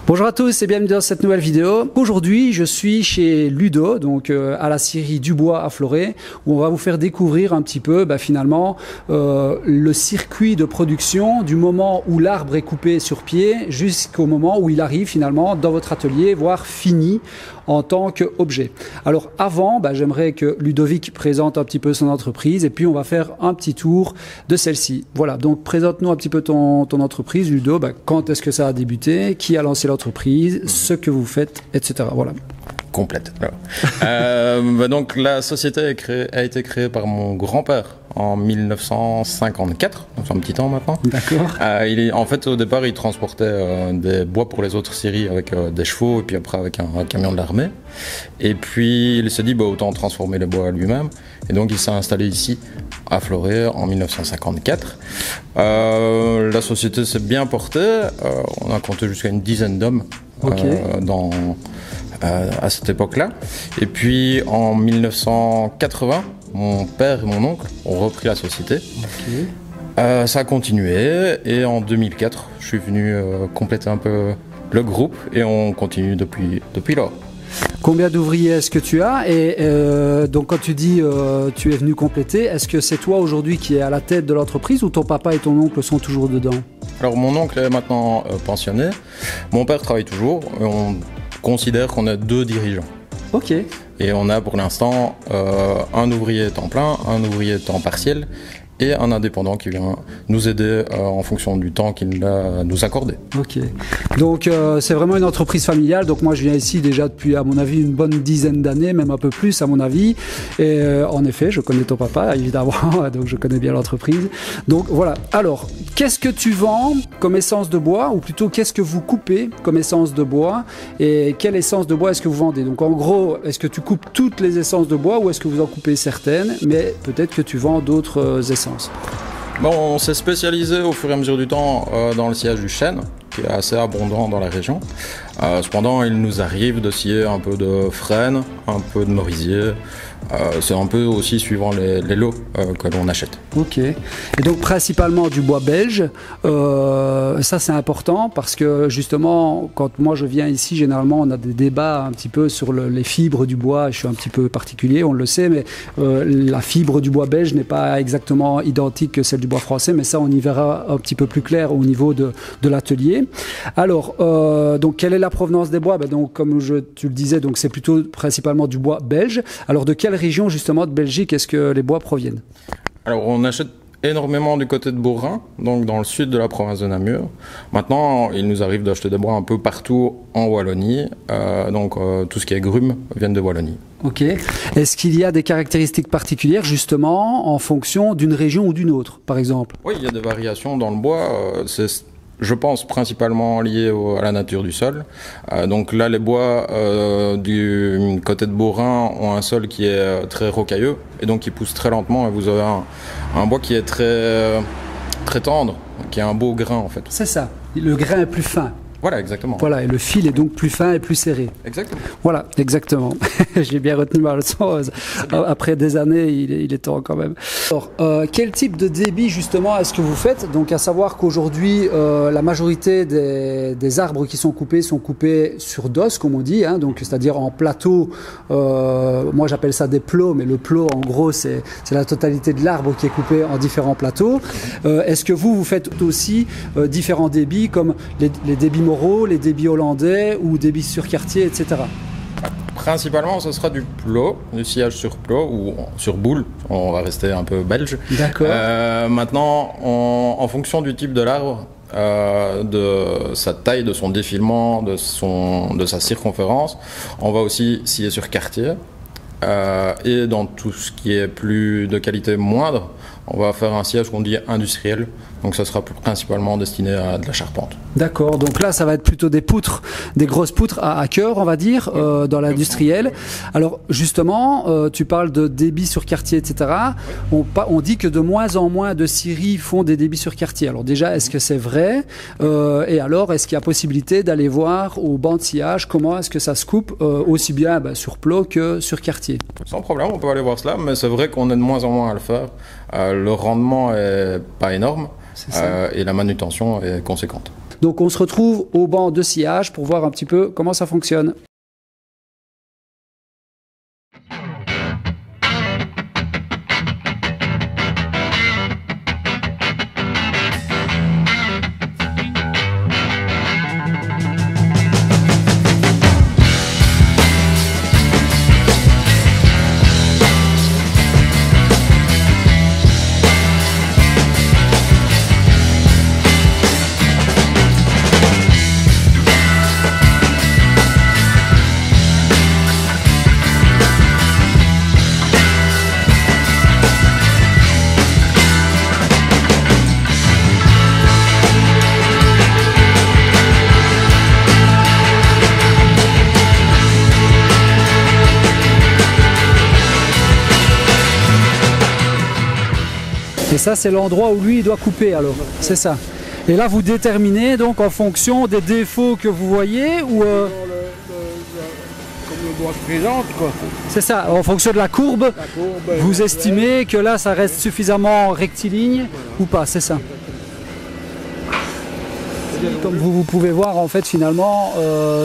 Bonjour à tous et bienvenue dans cette nouvelle vidéo. Aujourd'hui, je suis chez Ludo, donc à la scierie Dubois à Florey, où on va vous faire découvrir un petit peu finalement le circuit de production du moment où l'arbre est coupé sur pied jusqu'au moment où il arrive finalement dans votre atelier, voire fini en tant qu'objet. Alors avant, j'aimerais que Ludovic présente un petit peu son entreprise et puis on va faire un petit tour de celle-ci. Voilà, donc présente-nous un petit peu ton entreprise, Ludo. Quand est-ce que ça a débuté, qui a lancé l'entreprise, ce que vous faites, etc. Voilà. Complète. Donc la société a été créée par mon grand-père en 1954, donc c'est un petit temps maintenant. D'accord. En fait, au départ, il transportait des bois pour les autres scieries avec des chevaux et puis après avec un camion de l'armée. Et puis il s'est dit autant transformer les bois lui-même. Et donc il s'est installé ici à Florey en 1954. La société s'est bien portée. On a compté jusqu'à une dizaine d'hommes. Okay. À cette époque-là. Et puis en 1980, mon père et mon oncle ont repris la société. Okay. Ça a continué et en 2004, je suis venu compléter un peu le groupe et on continue depuis lors. Combien d'ouvriers est-ce que tu as? Et donc quand tu dis tu es venu compléter, est-ce que c'est toi aujourd'hui qui es à la tête de l'entreprise ou ton papa et ton oncle sont toujours dedans? Alors mon oncle est maintenant pensionné, mon père travaille toujours et on considère qu'on a deux dirigeants. Ok. Et on a pour l'instant un ouvrier temps plein, un ouvrier temps partiel et un indépendant qui vient nous aider en fonction du temps qu'il a nous accordé. Ok. Donc c'est vraiment une entreprise familiale. Donc moi je viens ici déjà depuis à mon avis une bonne dizaine d'années, même un peu plus à mon avis. Et en effet, je connais ton papa évidemment, donc je connais bien l'entreprise. Donc voilà. Alors, qu'est-ce que tu vends comme essence de bois, ou plutôt qu'est-ce que vous coupez comme essence de bois, et quelle essence de bois est-ce que vous vendez? Donc en gros, est-ce que tu coupes toutes les essences de bois ou est-ce que vous en coupez certaines, mais peut-être que tu vends d'autres essences? On s'est spécialisé au fur et à mesure du temps dans le sciage du chêne, qui est assez abondant dans la région. Cependant, il nous arrive de scier un peu de frêne, un peu de merisier. C'est un peu aussi suivant les lots que l'on achète. Ok. Et donc principalement du bois belge. Ça c'est important parce que justement quand moi je viens ici, généralement on a des débats un petit peu sur les fibres du bois. Je suis un petit peu particulier, on le sait, mais la fibre du bois belge n'est pas exactement identique que celle du bois français, mais ça on y verra un petit peu plus clair au niveau de l'atelier. Alors donc quelle est la provenance des bois? Donc comme tu le disais, donc c'est plutôt principalement du bois belge. Alors de quelle région justement de Belgique est-ce que les bois proviennent? Alors on achète énormément du côté de Bourrin, donc dans le sud de la province de Namur. Maintenant, il nous arrive d'acheter des bois un peu partout en Wallonie, donc tout ce qui est grumes vient de Wallonie. Ok. Est-ce qu'il y a des caractéristiques particulières justement en fonction d'une région ou d'une autre, par exemple? Oui, il y a des variations dans le bois. Je pense principalement lié à la nature du sol. Donc là, les bois du côté de Bourrin ont un sol qui est très rocailleux et donc qui pousse très lentement. Et vous avez un bois qui est très tendre, qui a un beau grain en fait. C'est ça. Le grain est plus fin. Voilà, exactement. Voilà, et le fil est donc plus fin et plus serré. Exactement. Voilà, exactement. J'ai bien retenu ma leçon. Après des années, il est temps quand même. Alors, quel type de débit justement est-ce que vous faites? Donc, à savoir qu'aujourd'hui, la majorité des arbres qui sont coupés sur dos, comme on dit, hein, donc c'est-à-dire en plateau. Moi, j'appelle ça des plots, mais le plot, en gros, c'est la totalité de l'arbre qui est coupé en différents plateaux. Est-ce que vous faites aussi différents débits, comme les débits moraux, les débits hollandais ou débits sur quartier, etc. Principalement, ce sera du plot, du sciage sur plot ou sur boule. On va rester un peu belge. D'accord. Maintenant, en fonction du type de l'arbre, de sa taille, de son défilement, de sa circonférence, on va aussi scier sur quartier. Et dans tout ce qui est plus de qualité moindre, on va faire un sciage qu'on dit industriel. Donc ça sera principalement destiné à de la charpente. D'accord, donc là ça va être plutôt des poutres, des grosses poutres à cœur on va dire, dans l'industriel. Alors justement, tu parles de débit sur quartier, etc. On dit que de moins en moins de scieries font des débits sur quartier. Alors déjà, est-ce que c'est vrai? Et alors, est-ce qu'il y a possibilité d'aller voir au banc de sciage comment est-ce que ça se coupe aussi bien sur plot que sur quartier? Sans problème, on peut aller voir cela, mais c'est vrai qu'on est de moins en moins à le faire. Le rendement est pas énorme et la manutention est conséquente. Donc on se retrouve au banc de sciage pour voir un petit peu comment ça fonctionne. Et ça, c'est l'endroit où lui, il doit couper alors. C'est ça. Et là, vous déterminez donc en fonction des défauts que vous voyez ou... Comme le doigt se présente, quoi. C'est ça, en fonction de la courbe, vous estimez que là, ça reste suffisamment rectiligne ou pas, c'est ça. Comme vous pouvez voir, en fait, finalement,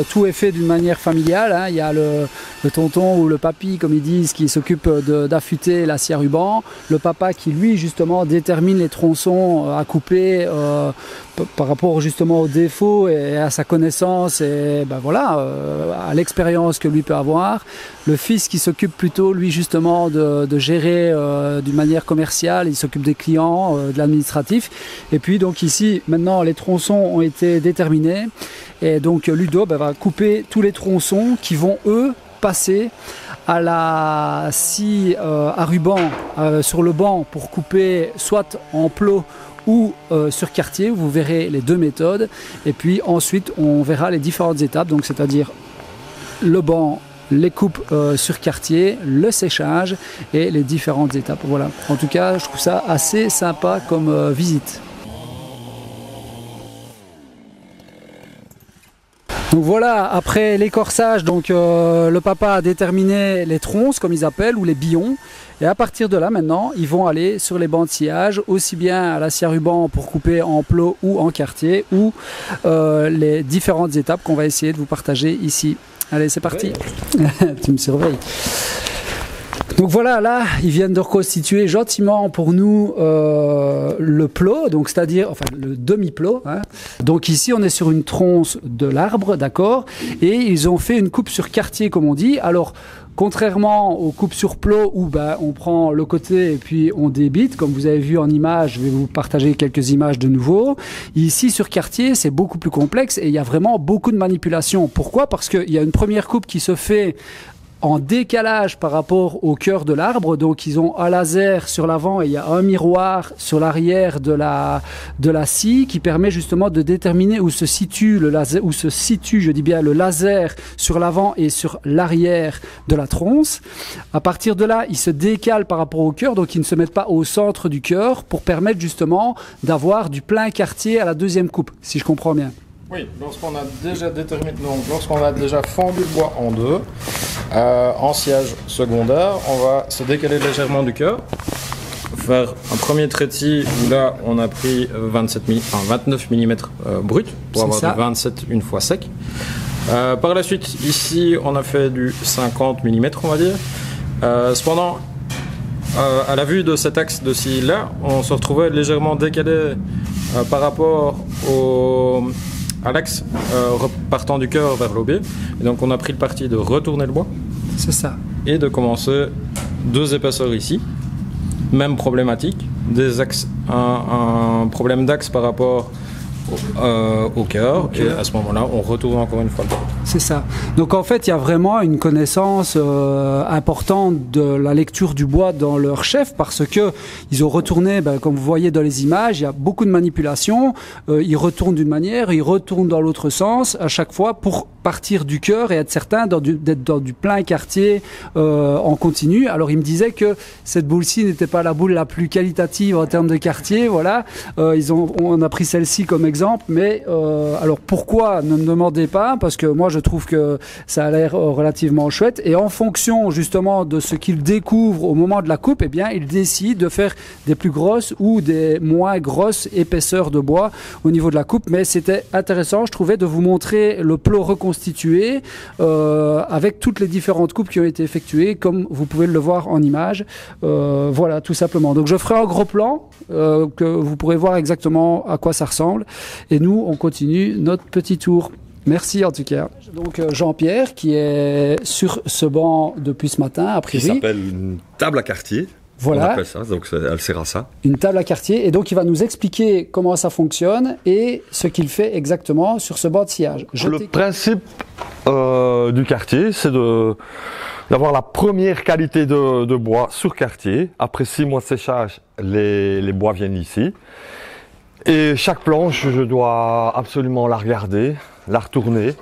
tout est fait d'une manière familiale. Hein. Il y a le tonton ou le papy, comme ils disent, qui s'occupe d'affûter la scie à ruban. Le papa qui, lui, justement, détermine les tronçons à couper par rapport, justement, aux défauts et à sa connaissance et ben, voilà, à l'expérience que lui peut avoir. Le fils qui s'occupe plutôt, lui, justement, de gérer d'une manière commerciale. Il s'occupe des clients, de l'administratif. Et puis, donc, ici, maintenant, les tronçons ont été déterminés. Et donc, Ludo va couper tous les tronçons qui vont, eux, passer à la scie à ruban sur le banc pour couper soit en plot ou sur quartier. Vous verrez les deux méthodes et puis ensuite on verra les différentes étapes, donc c'est-à-dire le banc, les coupes sur quartier, le séchage et les différentes étapes. Voilà, en tout cas je trouve ça assez sympa comme visite. Donc voilà, après l'écorçage, donc le papa a déterminé les tronces, comme ils appellent, ou les billons. Et à partir de là, maintenant, ils vont aller sur les bancs de sciage, aussi bien à la scie à ruban pour couper en plot ou en quartier, ou les différentes étapes qu'on va essayer de vous partager ici. Allez, c'est parti. Tu me surveilles. Donc voilà, là, ils viennent de reconstituer gentiment pour nous le plot, donc c'est-à-dire, enfin, le demi-plot. Hein. Donc ici, on est sur une tronce de l'arbre, d'accord, et ils ont fait une coupe sur quartier, comme on dit. Alors, contrairement aux coupes sur plot où on prend le côté et puis on débite, comme vous avez vu en image, je vais vous partager quelques images de nouveau. Ici, sur quartier, c'est beaucoup plus complexe et il y a vraiment beaucoup de manipulations. Pourquoi? Parce qu'il y a une première coupe qui se fait en décalage par rapport au cœur de l'arbre, donc ils ont un laser sur l'avant et il y a un miroir sur l'arrière de la scie qui permet justement de déterminer où se situe le laser, où se situe, je dis bien, le laser sur l'avant et sur l'arrière de la tronce. À partir de là, ils se décalent par rapport au cœur, donc ils ne se mettent pas au centre du cœur pour permettre justement d'avoir du plein quartier à la deuxième coupe, si je comprends bien. Oui, lorsqu'on a déjà déterminé, donc lorsqu'on a déjà fendu le bois en deux, en sciage secondaire, on va se décaler légèrement du cœur, faire un premier trait de scie où là on a pris 29 mm brut pour avoir du 27 une fois sec. Par la suite, ici on a fait du 50 mm on va dire. Cependant, à la vue de cet axe de scie là, on se retrouvait légèrement décalé par rapport à l'axe repartant du cœur vers l'OB. Et donc on a pris le parti de retourner le bois. C'est ça. Et de commencer deux épaisseurs ici. Même problématique. Un problème d'axe par rapport au cœur. Okay. Et à ce moment-là, on retourne encore une fois le bois. C'est ça. Donc en fait, il y a vraiment une connaissance importante de la lecture du bois dans leur chef parce que ils ont retourné, comme vous voyez dans les images, il y a beaucoup de manipulations. Ils retournent d'une manière, ils retournent dans l'autre sens à chaque fois pour partir du cœur et être certain d'être dans du plein quartier en continu. Alors il me disait que cette boule-ci n'était pas la boule la plus qualitative en termes de quartier. Voilà, on a pris celle-ci comme exemple. exemple, mais alors pourquoi, ne me demandez pas, parce que moi je trouve que ça a l'air relativement chouette, et en fonction justement de ce qu'il découvre au moment de la coupe, eh bien il décide de faire des plus grosses ou des moins grosses épaisseurs de bois au niveau de la coupe. Mais c'était intéressant, je trouvais, de vous montrer le plot reconstitué avec toutes les différentes coupes qui ont été effectuées, comme vous pouvez le voir en image. Voilà, tout simplement. Donc je ferai un gros plan que vous pourrez voir exactement à quoi ça ressemble. Et nous, on continue notre petit tour. Merci en tout cas. Donc Jean-Pierre qui est sur ce banc depuis ce matin, a priori. Qui s'appelle une table à quartier. Voilà. On appelle ça, donc elle sert à ça. Une table à quartier. Et donc il va nous expliquer comment ça fonctionne et ce qu'il fait exactement sur ce banc de sciage. Le principe du quartier, c'est d'avoir la première qualité de bois sur quartier. Après 6 mois de séchage, les bois viennent ici. Et chaque planche, je dois absolument la regarder, la retourner.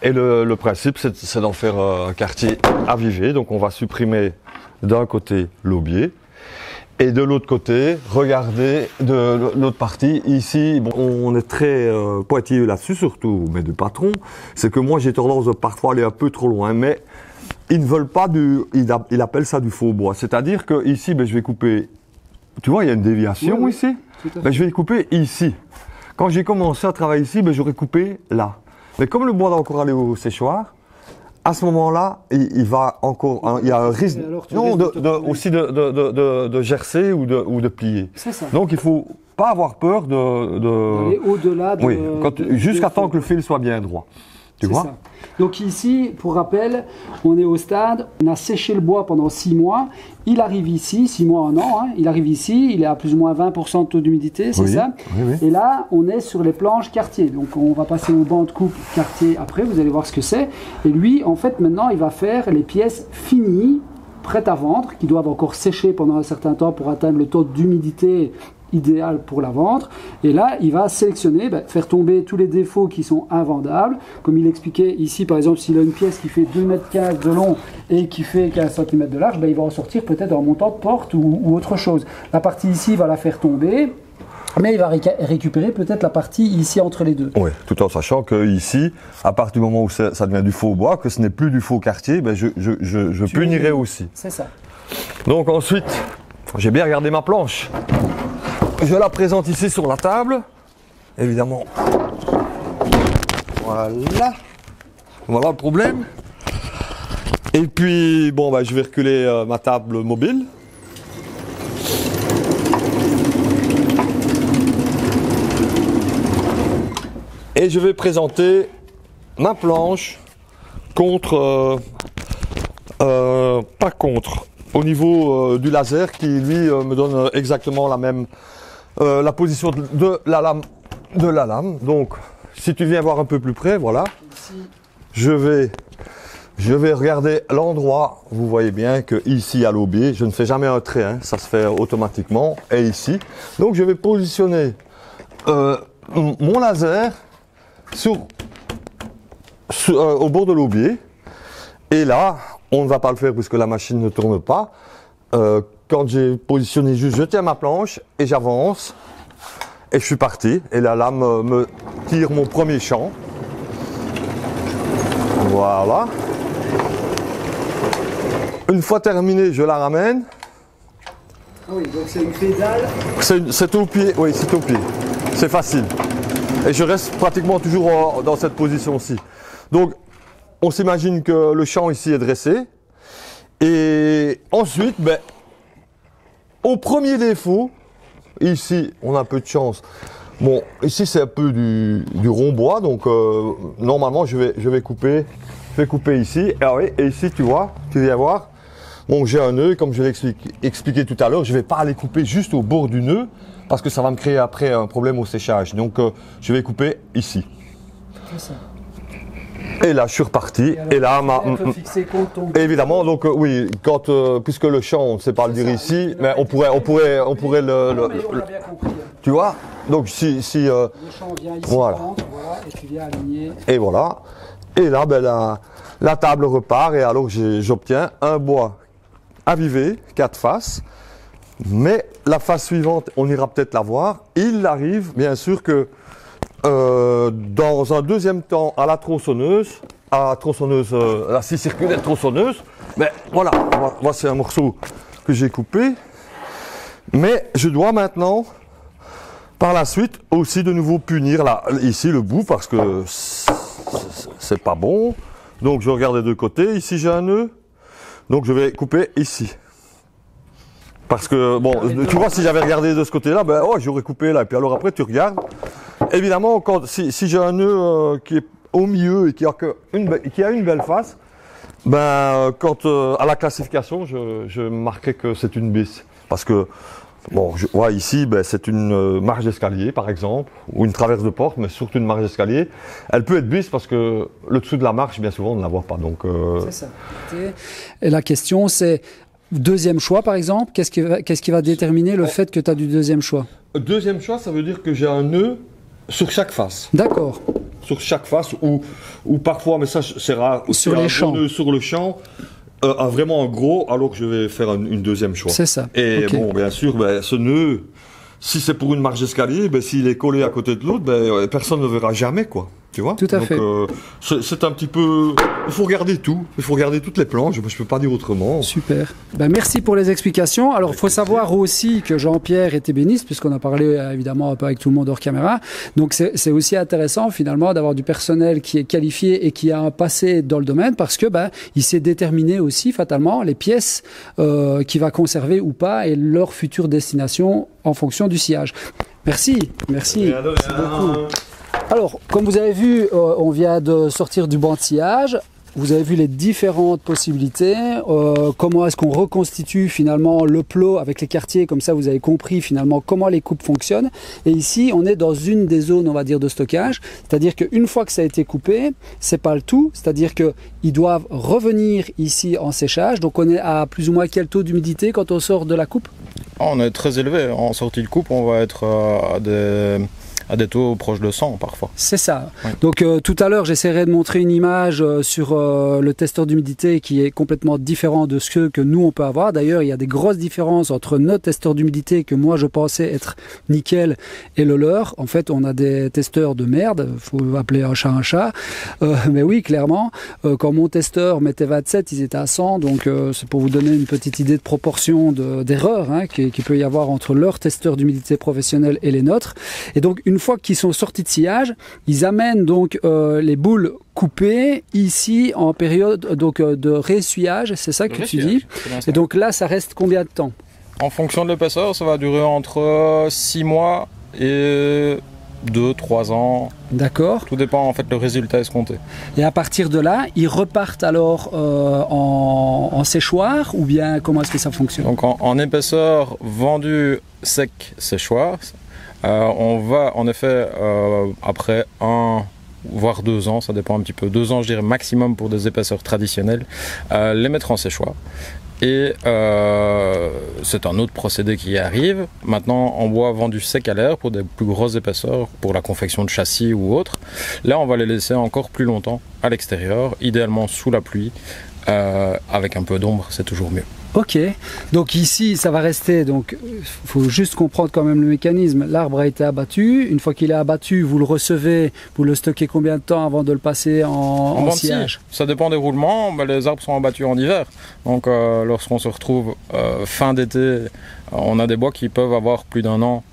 Et le principe, c'est d'en faire un quartier avivé. Donc on va supprimer d'un côté l'aubier. Et de l'autre côté, regardez de l'autre partie. Ici, bon, on est très pointilleux là-dessus, surtout, mais du patron. C'est que moi, j'ai tendance de parfois aller un peu trop loin. Mais ils ne veulent pas il appelle ça du faux bois. C'est-à-dire que ici, ben, je vais couper. Tu vois, il y a une déviation ici. Ben, je vais couper ici. Quand j'ai commencé à travailler ici, ben, j'aurais coupé là. Mais comme le bois doit encore aller au séchoir, à ce moment-là, il va encore, il y a un risque, aussi de gercer ou de plier. C'est ça. Donc il faut pas avoir peur d'aller au-delà de. Oui, jusqu'à temps que le fil soit bien droit. Tu vois ça. Donc ici, pour rappel, on est au stade, on a séché le bois pendant 6 mois. Il arrive ici, 6 mois, 1 an, il arrive ici, il est à plus ou moins 20% de taux d'humidité, c'est ça? Oui. Et là, on est sur les planches quartier. Donc on va passer au banc de coupe quartier après, vous allez voir ce que c'est. Et lui, en fait, maintenant, il va faire les pièces finies, prêtes à vendre, qui doivent encore sécher pendant un certain temps pour atteindre le taux d'humidité idéal pour la vendre. Et là, il va sélectionner, faire tomber tous les défauts qui sont invendables. Comme il expliquait ici, par exemple, s'il a une pièce qui fait 2,15 m de long et qui fait 15 cm de large, il va en sortir peut-être un montant de porte ou autre chose. La partie ici, il va la faire tomber. Mais il va récupérer peut-être la partie ici entre les deux. Oui, tout en sachant que ici, à partir du moment où ça devient du faux bois, que ce n'est plus du faux quartier, je punirai aussi. C'est ça. Donc ensuite, j'ai bien regardé ma planche. Je la présente ici sur la table, évidemment. Voilà le problème. Et puis, bon, je vais reculer ma table mobile. Et je vais présenter ma planche contre, pas contre, au niveau du laser qui lui me donne exactement la même la position de la lame. Donc si tu viens voir un peu plus près, voilà, je vais regarder l'endroit. Vous voyez bien que ici à l'aubier, je ne fais jamais un trait, ça se fait automatiquement, et ici. Donc je vais positionner mon laser au bord de l'aubier. Et là, on ne va pas le faire puisque la machine ne tourne pas. Quand j'ai positionné juste, je tiens ma planche et j'avance. Et je suis parti. Et la lame me tire mon premier champ. Voilà. Une fois terminé, je la ramène. Ah oui, donc c'est une pédale. C'est au pied, oui, c'est au pied. C'est facile. Et je reste pratiquement toujours dans cette position-ci. Donc, on s'imagine que le champ ici est dressé. Et ensuite, au premier défaut, ici, on a un peu de chance. Bon, ici, c'est un peu du rond bois. Donc, normalement, je vais couper ici. Et ici, tu vois, tu viens voir. Bon, j'ai un nœud, comme je l'ai expliqué tout à l'heure. Je ne vais pas aller couper juste au bord du nœud parce que ça va me créer après un problème au séchage. Donc, je vais couper ici. C'est ça. Et là, je suis reparti. Et là, évidemment, donc oui, puisque le champ, on ne sait pas le dire ici, mais on pourrait le. Tu vois. Donc si le champ vient ici, voilà, et tu viens aligner. Et voilà. Et là, la table repart et alors j'obtiens un bois avivé, 4 faces. Mais la face suivante, on ira peut-être la voir. Il arrive, bien sûr, que dans un deuxième temps à la tronçonneuse, la scie circulaire tronçonneuse. Mais voilà, voici un morceau que j'ai coupé. Mais je dois maintenant, par la suite, aussi de nouveau punir là, ici le bout parce que c'est pas bon. Donc je regarde des deux côtés. Ici j'ai un nœud. Donc je vais couper ici. Parce que, bon, tu vois, si j'avais regardé de ce côté-là, ben, oh, j'aurais coupé là. Et puis alors après, tu regardes. Évidemment, si j'ai un nœud qui est au milieu et qui a une belle face, ben, à la classification, je marquais que c'est une bis. Parce que, bon, je vois ici, ben, c'est une marche d'escalier, par exemple, ou une traverse de porte, mais surtout une marche d'escalier. Elle peut être bis parce que le dessous de la marche, bien souvent, on ne la voit pas. Donc, c'est ça. Et la question, c'est, deuxième choix, par exemple, qu'est-ce qui va déterminer le fait que tu as du deuxième choix? Deuxième choix, ça veut dire que j'ai un nœud sur chaque face. D'accord. Sur chaque face, ou parfois, mais ça c'est rare, sur les champs. Nœud sur le champ, vraiment un gros, alors que je vais faire une deuxième choix. C'est ça. Et okay. Bon, bien sûr, ben, ce nœud, si c'est pour une marche d'escalier, ben, s'il est collé à côté de l'autre, ben, personne ne le verra jamais, quoi. Tu vois? Tout à fait. C'est un petit peu... Il faut regarder tout. Il faut regarder toutes les planches. Je ne peux pas dire autrement. Super. Ben, merci pour les explications. Alors, il faut savoir aussi que Jean-Pierre est ébéniste, puisqu'on a parlé évidemment un peu avec tout le monde hors caméra. Donc, c'est aussi intéressant finalement d'avoir du personnel qui est qualifié et qui a un passé dans le domaine, parce que il sait déterminer aussi fatalement les pièces qu'il va conserver ou pas et leur future destination en fonction du sillage. Merci. Merci beaucoup. Alors, comme vous avez vu, on vient de sortir du banc de sillage. Vous avez vu les différentes possibilités. Comment est-ce qu'on reconstitue finalement le plot avec les quartiers. Comme ça, vous avez compris finalement comment les coupes fonctionnent. Et ici, on est dans une des zones, on va dire, de stockage. C'est-à-dire qu'une fois que ça a été coupé, c'est pas le tout. C'est-à-dire qu'ils doivent revenir ici en séchage. Donc, on est à plus ou moins quel taux d'humidité quand on sort de la coupe? On est très élevé. En sortie de coupe, on va être à des taux proches de 100 parfois. C'est ça. Oui. Donc tout à l'heure, j'essaierai de montrer une image sur le testeur d'humidité qui est complètement différent de ce que nous on peut avoir. D'ailleurs, il y a des grosses différences entre notre testeur d'humidité que moi je pensais être nickel et le leur. En fait, on a des testeurs de merde, faut appeler un chat. Mais oui, clairement, quand mon testeur mettait 27, ils étaient à 100. Donc c'est pour vous donner une petite idée de proportion d'erreur qui peut y avoir entre leur testeur d'humidité professionnel et les nôtres. Et donc une fois qu'ils sont sortis de sillage, ils amènent donc les boules coupées ici en période de réessuyage, c'est ça que tu dis. Et donc là, ça reste combien de temps? En fonction de l'épaisseur, ça va durer entre 6 mois et 2-3 ans. D'accord. Tout dépend en fait le résultat escompté. Et à partir de là, ils repartent alors en séchoir ou bien comment est-ce que ça fonctionne? Donc en épaisseur vendu sec séchoir. On va en effet après 1 voire 2 ans, ça dépend un petit peu, 2 ans je dirais maximum pour des épaisseurs traditionnelles, les mettre en séchoir. Et c'est un autre procédé qui arrive. Maintenant, en bois vendu sec à l'air pour des plus grosses épaisseurs, pour la confection de châssis ou autre. Là, on va les laisser encore plus longtemps à l'extérieur, idéalement sous la pluie, avec un peu d'ombre, c'est toujours mieux. Ok, donc ici ça va rester, donc il faut juste comprendre quand même le mécanisme. L'arbre a été abattu, une fois qu'il est abattu, vous le recevez, vous le stockez combien de temps avant de le passer en sillage? Ça dépend des roulements, les arbres sont abattus en hiver, donc lorsqu'on se retrouve fin d'été, on a des bois qui peuvent avoir plus d'1 an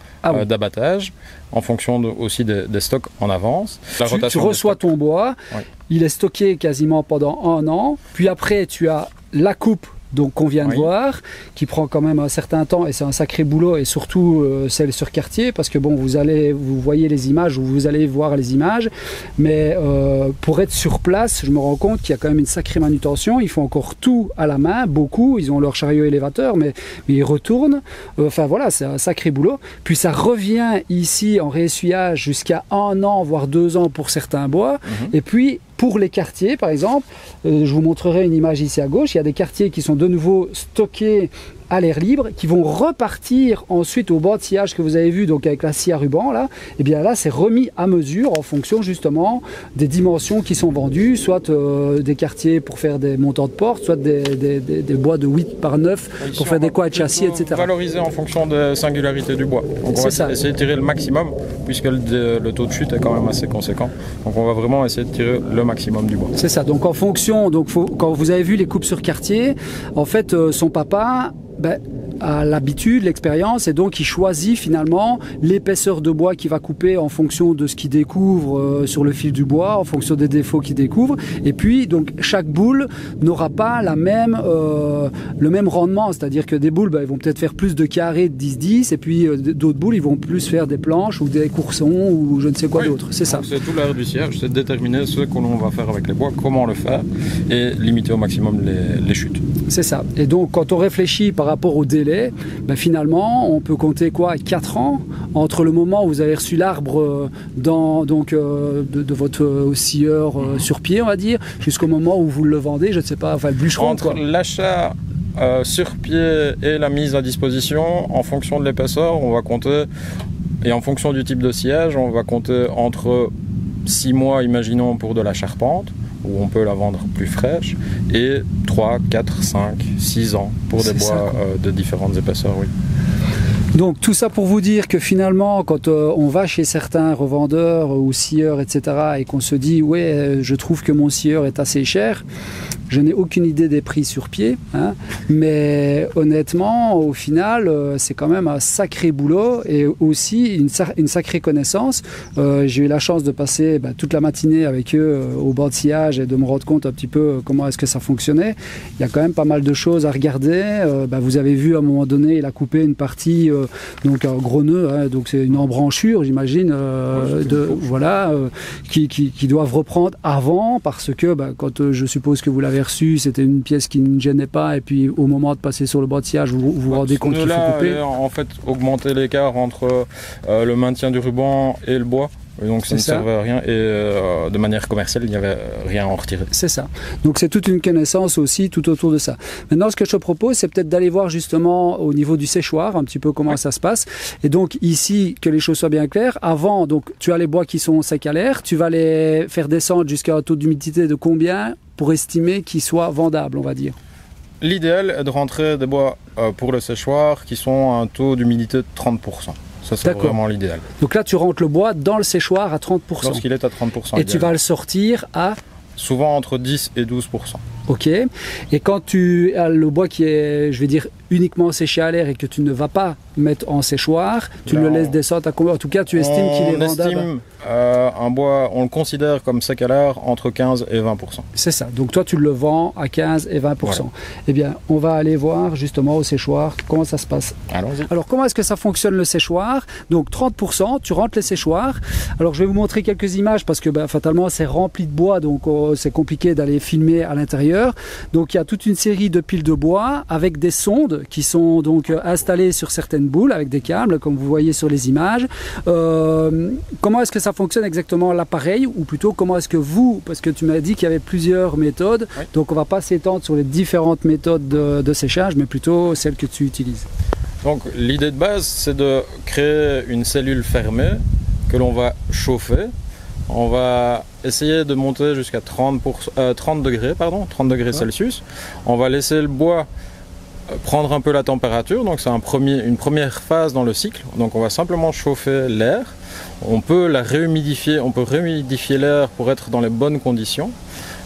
d'abattage, en fonction aussi des stocks en avance. Tu reçois ton bois, oui. Il est stocké quasiment pendant 1 an, puis après tu as la coupe, donc qu'on vient de voir, qui prend quand même un certain temps et c'est un sacré boulot, et surtout celle sur quartier, parce que bon, vous voyez les images, ou vous allez voir les images, mais pour être sur place, je me rends compte qu'il y a quand même une sacrée manutention. Ils font encore tout à la main, beaucoup, ils ont leur chariot élévateur, mais ils retournent, enfin voilà, c'est un sacré boulot. Puis ça revient ici en réessuyage jusqu'à 1 an, voire 2 ans pour certains bois, et puis pour les quartiers, par exemple, je vous montrerai une image ici à gauche, il y a des quartiers qui sont de nouveau stockés à l'air libre, qui vont repartir ensuite au banc de sciage que vous avez vu, donc avec la scie à ruban là. Et bien là, c'est remis à mesure en fonction justement des dimensions qui sont vendues, soit des quartiers pour faire des montants de porte, soit des bois de 8 par 9 pour faire des quads châssis, etc. Valoriser en fonction de singularité du bois. Donc on va essayer de tirer le maximum, puisque le taux de chute est quand même assez conséquent. Donc on va vraiment essayer de tirer le maximum du bois. C'est ça. Donc en fonction, quand vous avez vu les coupes sur quartier, en fait, son papa a l'habitude, l'expérience, et donc il choisit finalement l'épaisseur de bois qu'il va couper en fonction de ce qu'il découvre sur le fil du bois, en fonction des défauts qu'il découvre. Et puis donc chaque boule n'aura pas le même rendement, c'est-à-dire que des boules, ils vont peut-être faire plus de carrés de 10-10, et puis d'autres boules, ils vont plus faire des planches ou des coursons ou je ne sais quoi d'autre. C'est ça. C'est tout l'art du cierge, c'est de déterminer ce que l'on va faire avec les bois, comment le faire et limiter au maximum les chutes. C'est ça. Et donc quand on réfléchit par rapport au délai, finalement on peut compter 4 ans entre le moment où vous avez reçu l'arbre de votre scieur sur pied, on va dire, jusqu'au moment où vous le vendez, je ne sais pas, le bûcheron. Entre l'achat sur pied et la mise à disposition, en fonction de l'épaisseur, on va compter, et en fonction du type de sciage, on va compter entre 6 mois, imaginons, pour de la charpente, où on peut la vendre plus fraîche, et 3, 4, 5, 6 ans pour des bois de différentes épaisseurs, oui. Donc tout ça pour vous dire que finalement quand on va chez certains revendeurs ou scieurs, etc., et qu'on se dit ouais, je trouve que mon scieur est assez cher, je n'ai aucune idée des prix sur pied, mais honnêtement au final c'est quand même un sacré boulot et aussi une sacrée connaissance. J'ai eu la chance de passer toute la matinée avec eux au banc de sciage et de me rendre compte un petit peu comment est-ce que ça fonctionnait. Il y a quand même pas mal de choses à regarder. Vous avez vu à un moment donné, il a coupé une partie, donc un gros nœud, donc c'est une embranchure, j'imagine, qui doivent reprendre avant, parce que quand je suppose que vous l'avez reçu, c'était une pièce qui ne gênait pas, et puis au moment de passer sur le banc de sciage, vous vous rendez compte qu'il faut couper. En fait, augmenter l'écart entre le maintien du ruban et le bois. Donc ça ne servait à rien, et de manière commerciale, il n'y avait rien à en retirer. C'est ça. Donc c'est toute une connaissance aussi tout autour de ça. Maintenant, ce que je te propose, c'est peut-être d'aller voir justement au niveau du séchoir, un petit peu comment ça se passe. Et donc ici, que les choses soient bien claires, avant, donc tu as les bois qui sont secs à l'air, tu vas les faire descendre jusqu'à un taux d'humidité de combien pour estimer qu'ils soient vendables, on va dire? L'idéal est de rentrer des bois pour le séchoir qui sont à un taux d'humidité de 30%. Ça, c'est vraiment l'idéal. Donc là, tu rentres le bois dans le séchoir à 30%. Lorsqu'il est à 30%. Et idéal. Tu vas le sortir à? Souvent entre 10 et 12%. Ok. Et quand tu as le bois qui est, je vais dire, uniquement séché à l'air et que tu ne vas pas mettre en séchoir, tu le laisses descendre à combien? En tout cas, tu estimes qu'il est vendable? On estime un bois, on le considère comme sec à l'air entre 15 et 20%. C'est ça. Donc toi, tu le vends à 15 et 20%. Voilà. Eh bien, on va aller voir justement au séchoir comment ça se passe. Allons-y. Alors, comment est-ce que ça fonctionne le séchoir? Donc 30%, tu rentres les séchoirs. Alors, je vais vous montrer quelques images parce que fatalement, c'est rempli de bois, donc c'est compliqué d'aller filmer à l'intérieur. Donc, il y a toute une série de piles de bois avec des sondes qui sont donc installées sur certaines boules avec des câbles, comme vous voyez sur les images. Comment est-ce que ça fonctionne exactement l'appareil, ou plutôt comment est-ce que vous, parce que tu m'as dit qu'il y avait plusieurs méthodes, oui. Donc on va pas s'étendre sur les différentes méthodes de séchage, mais plutôt celles que tu utilises. Donc l'idée de base, c'est de créer une cellule fermée que l'on va chauffer. On va essayer de monter jusqu'à 30 degrés Celsius. On va laisser le bois prendre un peu la température, donc c'est une première phase dans le cycle. Donc on va simplement chauffer l'air. On peut réhumidifier l'air pour être dans les bonnes conditions.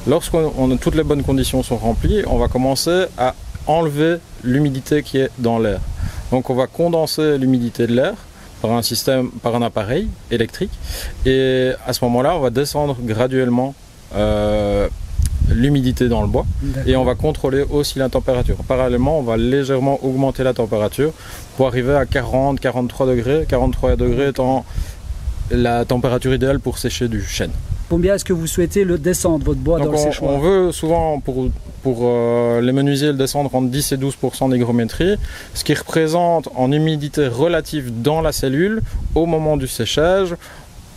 Lorsque toutes les bonnes conditions sont remplies, on va commencer à enlever l'humidité qui est dans l'air. Donc on va condenser l'humidité de l'air par un appareil électrique, et à ce moment-là, on va descendre graduellement l'humidité dans le bois, et on va contrôler aussi la température. Parallèlement, on va légèrement augmenter la température pour arriver à 43 degrés étant la température idéale pour sécher du chêne. Combien est-ce que vous souhaitez le descendre, votre bois, dans le séchoir? On veut souvent, pour les menuisiers, le descendre entre 10 et 12% d'hygrométrie, ce qui représente en humidité relative dans la cellule au moment du séchage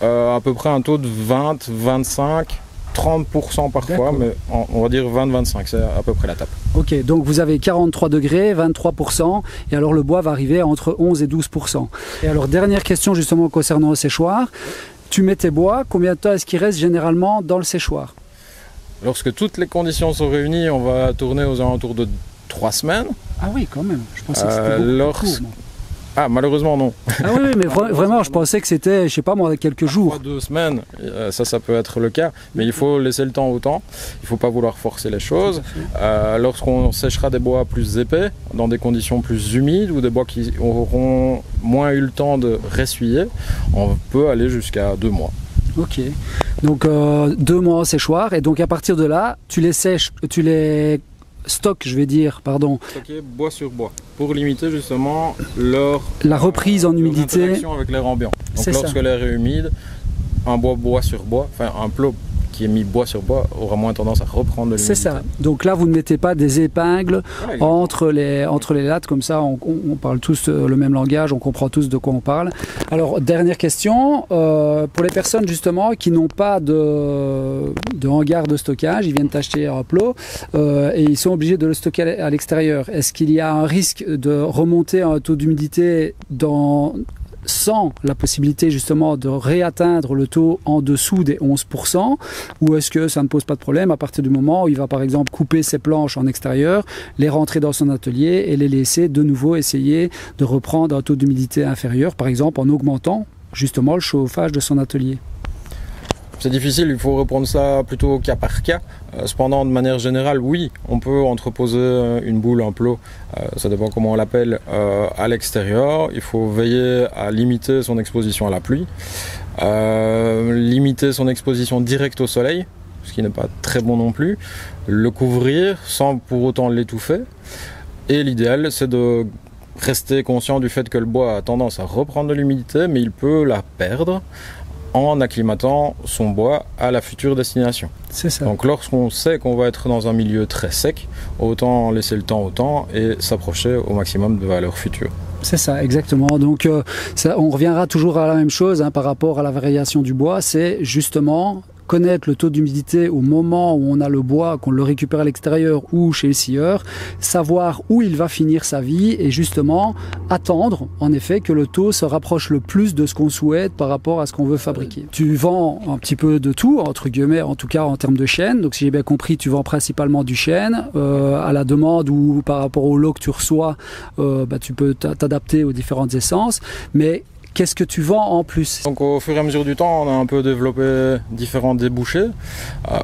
à peu près un taux de 20-25%. 30% parfois, mais on va dire 20-25, c'est à peu près la tape. Ok, donc vous avez 43 degrés, 23%, et alors le bois va arriver entre 11 et 12%. Et alors, dernière question justement concernant le séchoir. Tu mets tes bois, combien de temps est-ce qu'il reste généralement dans le séchoir? Lorsque toutes les conditions sont réunies, on va tourner aux alentours de 3 semaines. Ah oui, quand même. Je pensais que c'était beaucoup plus court, moi. Ah, malheureusement non. Ah oui, mais vraiment, je pensais que c'était, je sais pas moi, quelques jours. 2 semaines, ça peut être le cas, mais il faut laisser le temps au temps. Il ne faut pas vouloir forcer les choses. Lorsqu'on séchera des bois plus épais, dans des conditions plus humides, ou des bois qui auront moins eu le temps de ressuyer, on peut aller jusqu'à 2 mois. Ok, donc 2 mois en séchoir, et donc à partir de là, tu les sèches, tu les stockes, je vais dire, pardon. Stocker bois sur bois, pour limiter justement la reprise en humidité. L'interaction avec l'air ambiant. Donc lorsque l'air est humide, un bois sur bois, enfin un plot qui est mis bois sur bois aura moins tendance à reprendre de l'humidité. C'est ça. Donc là, vous ne mettez pas des épingles entre les lattes, comme ça, on parle tous le même langage, on comprend tous de quoi on parle. Alors, dernière question, pour les personnes justement qui n'ont pas de hangar de stockage, ils viennent acheter un plot et ils sont obligés de le stocker à l'extérieur. Est-ce qu'il y a un risque de remonter un taux d'humidité sans la possibilité justement de réatteindre le taux en dessous des 11%, ou est-ce que ça ne pose pas de problème à partir du moment où il va par exemple couper ses planches en extérieur, les rentrer dans son atelier et les laisser de nouveau essayer de reprendre un taux d'humidité inférieur, par exemple en augmentant justement le chauffage de son atelier? C'est difficile, il faut reprendre ça plutôt au cas par cas. Cependant, de manière générale, oui, on peut entreposer une boule, un plot, ça dépend comment on l'appelle, à l'extérieur. Il faut veiller à limiter son exposition à la pluie, limiter son exposition directe au soleil, ce qui n'est pas très bon non plus, le couvrir sans pour autant l'étouffer. Et l'idéal, c'est de rester conscient du fait que le bois a tendance à reprendre de l'humidité, mais il peut la perdre en acclimatant son bois à la future destination. C'est ça. Donc lorsqu'on sait qu'on va être dans un milieu très sec, autant laisser le temps au temps et s'approcher au maximum de valeurs futures. C'est ça, exactement. Donc on reviendra toujours à la même chose par rapport à la variation du bois, c'est justement connaître le taux d'humidité au moment où on a le bois, qu'on le récupère à l'extérieur ou chez le scieur, savoir où il va finir sa vie et justement attendre en effet que le taux se rapproche le plus de ce qu'on souhaite par rapport à ce qu'on veut fabriquer. Tu vends un petit peu de tout, entre guillemets, en tout cas en termes de chêne. Donc si j'ai bien compris, tu vends principalement du chêne. À la demande ou par rapport au lot que tu reçois, tu peux t'adapter aux différentes essences. Mais qu'est-ce que tu vends en plus? Donc au fur et à mesure du temps, on a un peu développé différents débouchés.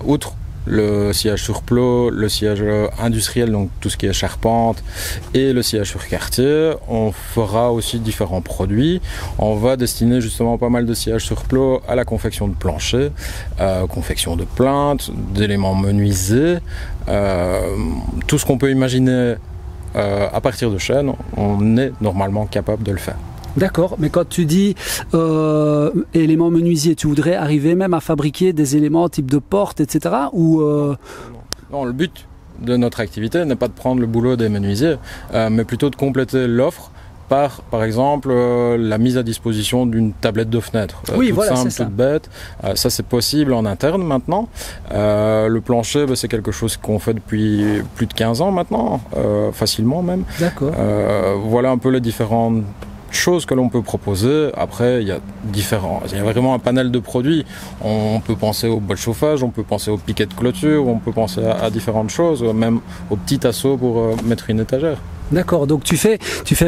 Outre le sciage sur plot, le sciage industriel, donc tout ce qui est charpente, et le sciage sur quartier, on fera aussi différents produits. On va destiner justement pas mal de sciage sur plot à la confection de planchers, confection de plinthes, d'éléments menuisés, tout ce qu'on peut imaginer à partir de chêne, on est normalement capable de le faire. D'accord, mais quand tu dis éléments menuisiers, tu voudrais arriver même à fabriquer des éléments type de porte, etc. ou Non, le but de notre activité n'est pas de prendre le boulot des menuisiers, mais plutôt de compléter l'offre par exemple, la mise à disposition d'une tablette de fenêtre. Oui, toute voilà, simple, toute bête. Ça, c'est possible en interne maintenant. Le plancher, c'est quelque chose qu'on fait depuis plus de 15 ans maintenant, facilement même. D'accord. Voilà un peu les différentes choses que l'on peut proposer. Après, il y a vraiment un panel de produits. On peut penser au bois de chauffage, on peut penser au piquet de clôture, on peut penser à différentes choses, même au petit asseau pour mettre une étagère. D'accord, donc tu fais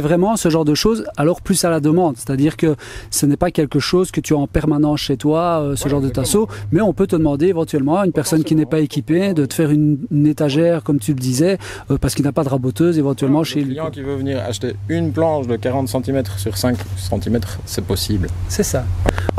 vraiment ce genre de choses, alors plus à la demande, c'est-à-dire que ce n'est pas quelque chose que tu as en permanence chez toi, ce genre de tasseau, mais on peut te demander éventuellement à une personne qui n'est pas équipée de te faire une étagère, comme tu le disais, parce qu'il n'a pas de raboteuse éventuellement chez lui. Le client qui veut venir acheter une planche de 40 cm sur 5 cm, c'est possible. C'est ça.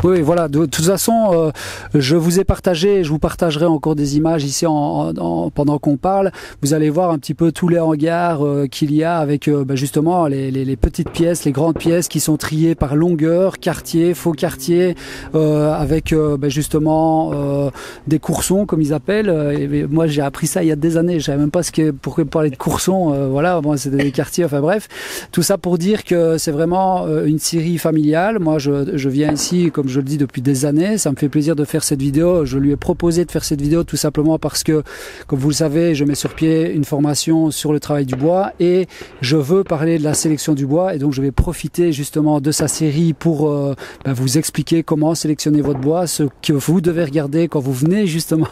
Oui, voilà, de toute façon, je vous ai partagé, je vous partagerai encore des images ici pendant qu'on parle. Vous allez voir un petit peu tous les hangars qu'il y a là avec justement les petites pièces, les grandes pièces qui sont triées par longueur, quartier, faux quartier, avec justement des coursons comme ils appellent. Et moi j'ai appris ça il y a des années, je savais même pas pourquoi parler de coursons. Voilà, bon, c'est des quartiers, enfin bref. Tout ça pour dire que c'est vraiment une série familiale. Moi je viens ici, comme je le dis, depuis des années. Ça me fait plaisir de faire cette vidéo. Je lui ai proposé de faire cette vidéo tout simplement parce que, comme vous le savez, je mets sur pied une formation sur le travail du bois et je veux parler de la sélection du bois, et donc je vais profiter justement de sa série pour vous expliquer comment sélectionner votre bois, ce que vous devez regarder quand vous venez justement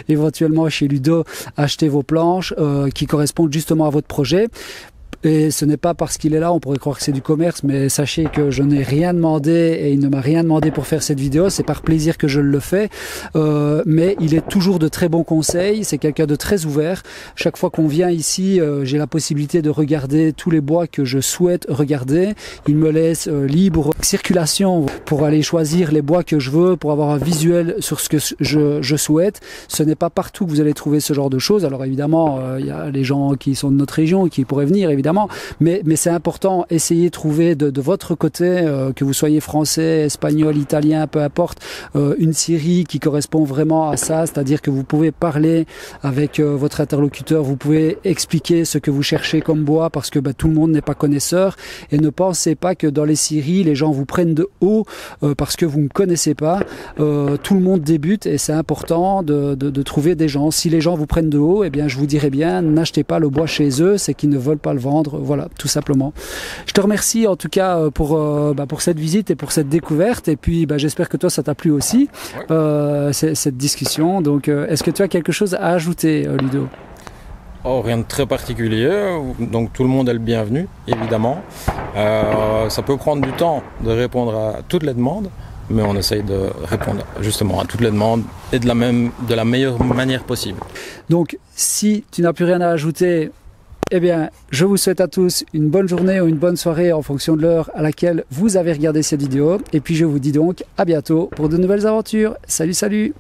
éventuellement chez Ludo acheter vos planches qui correspondent justement à votre projet. Et ce n'est pas parce qu'il est là, on pourrait croire que c'est du commerce, mais sachez que je n'ai rien demandé et il ne m'a rien demandé pour faire cette vidéo, c'est par plaisir que je le fais, mais il est toujours de très bons conseils, c'est quelqu'un de très ouvert. Chaque fois qu'on vient ici, j'ai la possibilité de regarder tous les bois que je souhaite regarder. Il me laisse libre circulation pour aller choisir les bois que je veux, pour avoir un visuel sur ce que je souhaite. Ce n'est pas partout que vous allez trouver ce genre de choses. Alors évidemment, il y a les gens qui sont de notre région qui pourraient venir, évidemment. Mais c'est important, essayez de trouver de votre côté, que vous soyez français, espagnol, italien, peu importe, une série qui correspond vraiment à ça, c'est-à-dire que vous pouvez parler avec votre interlocuteur, vous pouvez expliquer ce que vous cherchez comme bois, parce que tout le monde n'est pas connaisseur, et ne pensez pas que dans les séries, les gens vous prennent de haut parce que vous ne connaissez pas. Tout le monde débute et c'est important de trouver des gens. Si les gens vous prennent de haut, eh bien je vous dirais bien, n'achetez pas le bois chez eux, c'est qu'ils ne veulent pas le vendre. Voilà, tout simplement. Je te remercie en tout cas pour cette visite et pour cette découverte, et puis j'espère que toi ça t'a plu aussi, cette discussion. Donc est-ce que tu as quelque chose à ajouter, Ludo? Oh, rien de très particulier, donc tout le monde est le bienvenu, évidemment. Ça peut prendre du temps de répondre à toutes les demandes, mais on essaye de répondre justement à toutes les demandes et de la meilleure manière possible. Donc si tu n'as plus rien à ajouter, eh bien, je vous souhaite à tous une bonne journée ou une bonne soirée en fonction de l'heure à laquelle vous avez regardé cette vidéo. Et puis je vous dis donc à bientôt pour de nouvelles aventures. Salut, salut!